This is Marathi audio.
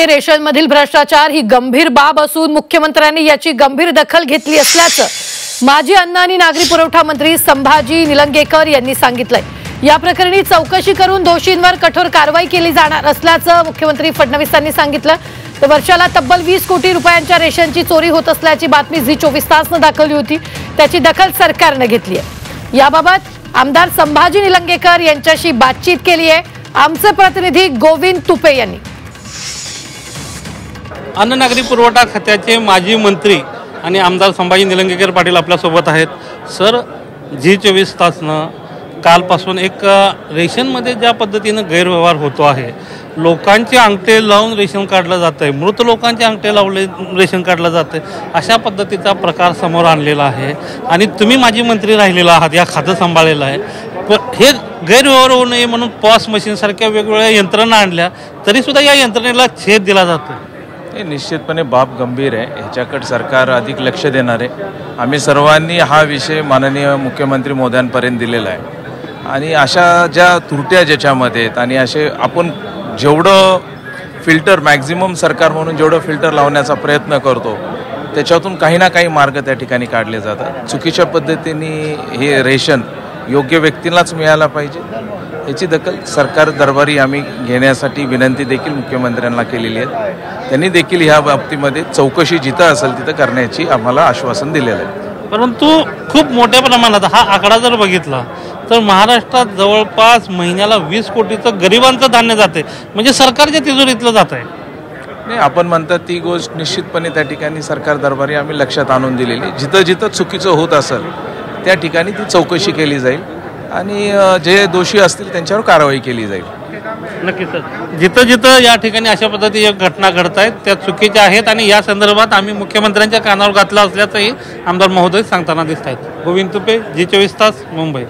रेशनमधील भ्रष्टाचार ही गंभीर बाब असून मुख्यमंत्र्यांनी याची गंभीर दखल घेतली असल्याचं माजी अन्न आणि नागरी पुरवठा मंत्री संभाजी निलंगेकर यांनी सांगितलंय। या प्रकरणी चौकशी करून दोषींवर कठोर कारवाई केली जाणार असल्याचं मुख्यमंत्री फडणवीसांनी सांगितलं। तर वर्षाला तब्बल 20 कोटी रुपयांच्या रेशनची चोरी होत असल्याची बातमी झी 24 तासनं दाखवली होती, त्याची दखल सरकारने घेतली आहे। याबाबत आमदार संभाजी निलंगेकर यांच्याशी बातचीत केली आहे आमचे प्रतिनिधी गोविंद तुपे यांनी। अन्न नागरी पुरवठा खात्याचे माजी मंत्री आणि आमदार संभाजी निलंगेकर पाटील आपल्यासोबत आहेत। सर, झी 24 तासनं कालपासून एक रेशनमध्ये ज्या पद्धतीनं गैरव्यवहार होतो आहे, लोकांचे अंगठे लावून रेशन काढलं जातं आहे, मृत लोकांचे अंगठे लावले रेशन काढलं जातं आहे, अशा पद्धतीचा प्रकार समोर आणलेला आहे आणि तुम्ही माजी मंत्री राहिलेला आहात, या खातं सांभाळलेलं आहे। पण हे गैरव्यवहार होऊ नये म्हणून पॉस मशीनसारख्या वेगवेगळ्या यंत्रणा आणल्या तरीसुद्धा या यंत्रणेला छेद दिला जातो। हे निश्चितपणे बाब गंभीर आहे, ह्याच्याकडे सरकार अधिक लक्ष देणार आहे। आम्ही सर्वांनी हा विषय माननीय मुख्यमंत्री महोदयांपर्यंत दिलेला आहे आणि अशा ज्या त्रुट्या ज्याच्यामध्ये आहेत आणि असे आपण जेवढं फिल्टर मॅक्झिमम सरकार म्हणून जेवढं फिल्टर लावण्याचा प्रयत्न करतो त्याच्यातून काही ना काही मार्ग त्या ठिकाणी काढले जातात। चुकीच्या पद्धतीने हे रेशन योग्य व्यक्तीलाच मिळायला पाहिजे, याची दखल सरकार दरबारी आम्ही घेण्यासाठी विनंती देखील मुख्यमंत्र्यांना केलेली आहे। त्यांनी देखील ह्या बाबतीमध्ये चौकशी जिथं असेल तिथं करण्याची आम्हाला आश्वासन दिलेलं आहे। परंतु खूप मोठ्या प्रमाणात हा आकडा जर बघितला तर महाराष्ट्रात जवळपास महिन्याला 20 कोटीचं गरिबांचं धान्य जाते, म्हणजे सरकारच्या तिजोरीतलं जात आहे। नाही, आपण म्हणतात ती गोष्ट निश्चितपणे त्या ठिकाणी सरकार दरबारी आम्ही लक्षात आणून दिलेली। जिथं जिथं चुकीचं होत असेल त्या ठिकाणी ती चौकशी केली जाईल आणि जे दोषी असतील त्यांच्यावर कारवाई केली जाईल। नक्कीच सर, जिथं जिथं या ठिकाणी अशा पद्धतीच्या घटना घडत आहेत त्या चुकीच्या आहेत आणि या संदर्भात आम्ही मुख्यमंत्र्यांच्या कानावर घातला असल्याचंही आमदार महोदय सांगताना दिसत आहेत। गोविंद तुपे, झी 24 तास, मुंबई।